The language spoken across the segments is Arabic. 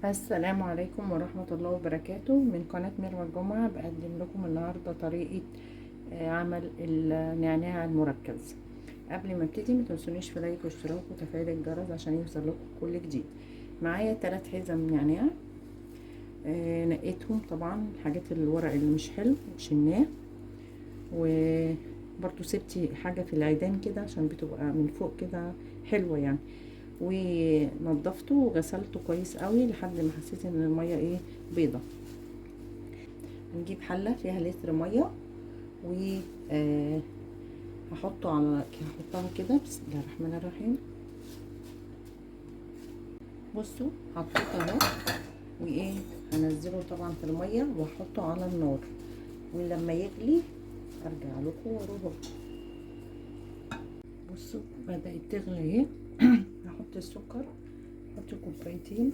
السلام عليكم ورحمة الله وبركاته. من قناة مروة الجمعة بقدم لكم النهاردة طريقة عمل النعناع المركز. قبل ما ابتدي متنسونيش في لايك واشتراك وتفعيل الجرس عشان يوصل لكم كل جديد. معايا 3 حزم نعناع، نقيتهم طبعا الحاجات الورق اللي مش حلو شلناه، وبرضو سبتي حاجة في العيدان كده عشان بتبقى من فوق كده حلوة يعني، ونضفته وغسلته كويس قوي لحد ما حسيت ان الميه بيضه. هنجيب حله فيها لتر ميه و هحطها كده. بسم الله الرحمن الرحيم. بصوا حطيته اهو، هنزله طبعا في الميه واحطه على النار، ولما يغلي ارجع لكم واروح. بصوا بدات تغلي اهي. هحط السكر، حطي كوبايتين،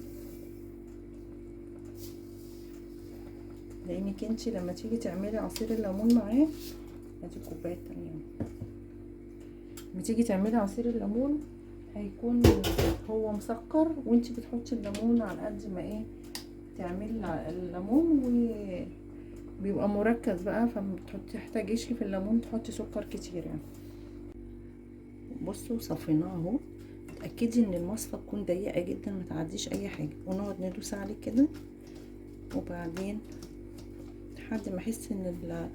لانك انتي لما تيجي تعملي عصير الليمون معاه، ادي كوبايه تانية. لما تيجي تعملي عصير الليمون هيكون هو مسكر، وانتي بتحطي الليمون على قد ما تعملي الليمون، وبيبقى مركز بقى، فما تحتاجيش في الليمون تحطي سكر كتير يعني. بصوا صفيناه اهو. اتاكدي ان المصفى تكون ضيقه جدا، ما تعديش اي حاجه، ونقعد ندوس عليه كده، وبعدين لحد ما احس ان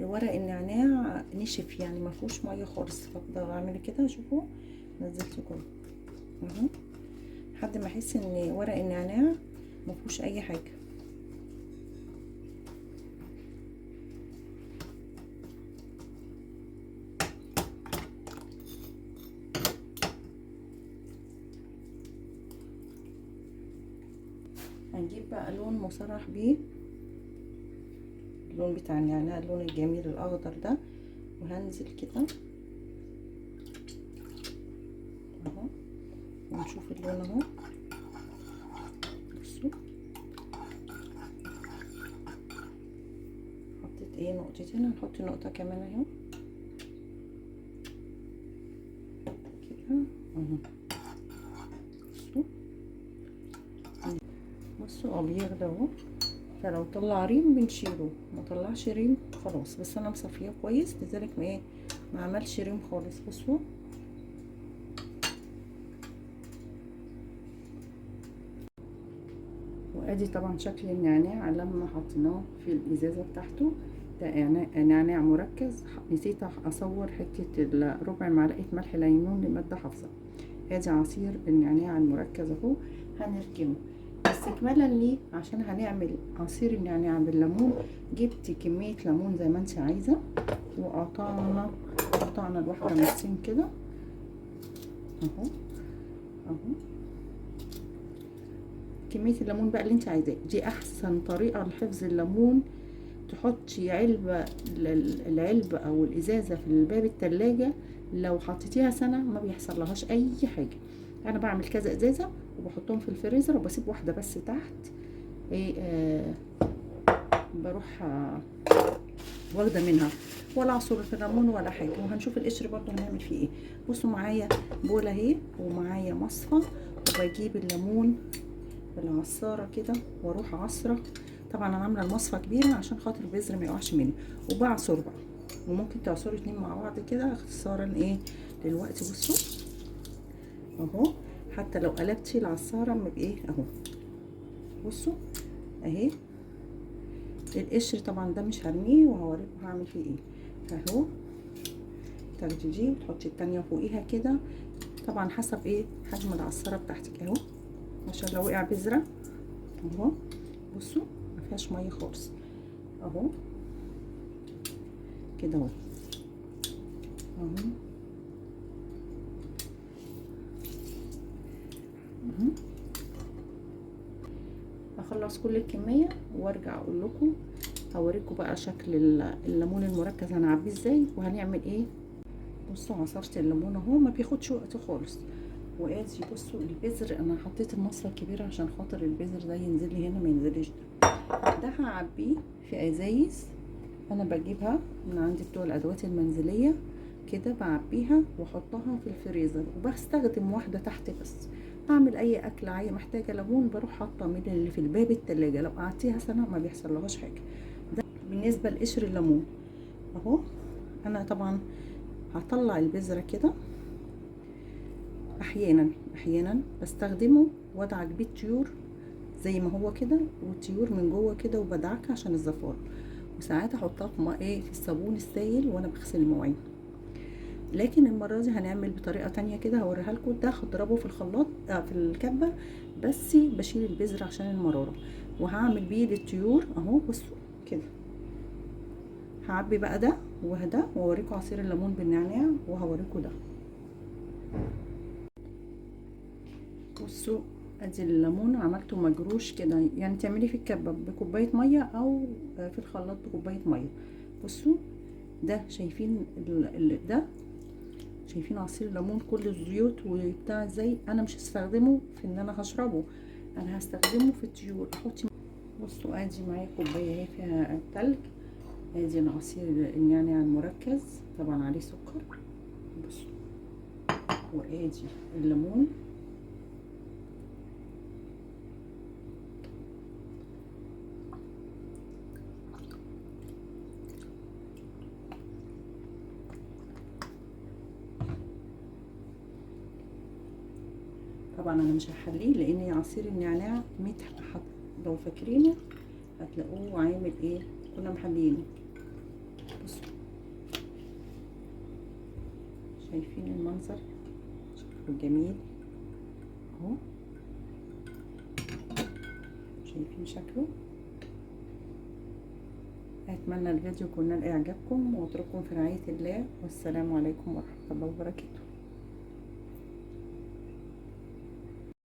ورق النعناع نشف يعني ما فيهوش ميه خالص. فافضل اعمل كده، شوفوا نزلت كله اهو لحد ما احس ان ورق النعناع ما فيهوش اي حاجه. هنجيب بقى لون مصرح بيه، اللون بتاع النعناع، اللون الجميل الاخضر ده، وهنزل كده اهو ونشوف اللون اهو. بصوا حطيت نقطتين، هنحط نقطه كمان اهو كده اهو. بصوا بيغلى اهو، فلو طلع ريم بنشيله، ما طلعش ريم خلاص. بس انا مصفيه كويس لذلك ما عملش ريم خالص. بصوا وادي طبعا شكل النعناع لما حطيناه في الازازه بتاعته. ده نعناع مركز. نسيت اصور حته ربع معلقه ملح ليمون لماده حافظه. ادي عصير النعناع المركز اهو. هنركنه استكمالا ليه عشان هنعمل عصير النعناع بالليمون. جبت كميه ليمون زي ما انت عايزه، وقطعنا الواحده نصين كده اهو اهو. كميه الليمون بقى اللي انت عايزاه. دي احسن طريقه لحفظ الليمون. تحطي العلبه او الازازه في باب التلاجة، لو حطيتيها سنه ما بيحصل لهاش اي حاجه. انا بعمل كذا ازازه وبحطهم في الفريزر، وبسيب واحده بس تحت بروح واخده منها، ولا عصير في الليمون ولا حاجه. وهنشوف القشر برضو هنعمل فيه ايه. بصوا معايا بوله اهي، ومعايا مصفى، وبجيب الليمون بالعصاره كده واروح عصره. طبعا انا عامله المصفى كبيره عشان خاطر البذر ما يقعش مني، وبعصر بقى. وممكن تعصروا 2 مع بعض كده اختصارا دلوقتي. بصوا اهو، حتى لو قلبتي العصاره ما اهو. بصوا اهي القشر طبعا ده مش هرميه، وهوريكم هعمل فيه ايه اهو. تاخدي دي وتحطي التانية فوقيها كده، طبعا حسب حجم العصاره بتاعتك اهو، عشان لو وقع بذره اهو. بصوا ما فيهاش ميه خالص اهو كده اهو اهو. اخلص كل الكميه وارجع اقول لكم، هوريكم بقى شكل الليمون المركز هنعبيه ازاي وهنعمل ايه. بصوا عصرت الليمون اهو، ما بياخدش وقت خالص. وادي بصوا البذر، انا حطيت المصفى الكبيره عشان خاطر البذر ده ينزل لي هنا ما ينزلش ده هعبيه في ازايز. انا بجيبها من عندي بتوع الادوات المنزليه كده، بعبيها واحطها في الفريزر، وبستخدم واحده تحت بس. اعمل اي اكل محتاجه ليمون بروح حاطه من اللي في الباب التلاجة، لو قعدتيها سنه ما بيحصل لهاش حاجه. ده بالنسبه لقشر الليمون اهو. انا طبعا هطلع البذره كده، احيانا بستخدمه وادعك بيه الطيور زي ما هو كده، والطيور من جوه كده، وبدعكها عشان الزفاره، وساعات احطها في في الصابون السائل وانا بغسل المواعين. لكن المره دي هنعمل بطريقه تانية كده، هوريها لكم. ده هضربه في الخلاط في الكبه، بس بشيل البذر عشان المراره، وهعمل بيه للطيور اهو. بصوا كده، هعبي بقى ده وده، واوريكم عصير الليمون بالنعناع، وهوريكم ده. بصوا ادي الليمون عملته مجروش كده، يعني تعمليه في الكبه بكوبايه ميه، او في الخلاط بكوبايه ميه. بصوا ده، شايفين ده، شايفين عصير الليمون كل الزيوت وبتاع ازاي. انا مش هستخدمه في ان انا هشربه، انا هستخدمه في الطيور. احط، بصوا ادي معايا كوبايه اهي فيها تلج. ادي عصير النعناع المركز، طبعا عليه سكر. بصوا، وادي الليمون. طبعا انا مش هحليه لان عصير النعناع لو فاكرينه هتلاقوه عامل ايه، كنا محلينه. بصوا شايفين المنظر، شكله جميل اهو، شايفين شكله. اتمنى الفيديو يكون نال اعجابكم، واترككم في رعاية الله، والسلام عليكم ورحمة الله وبركاته.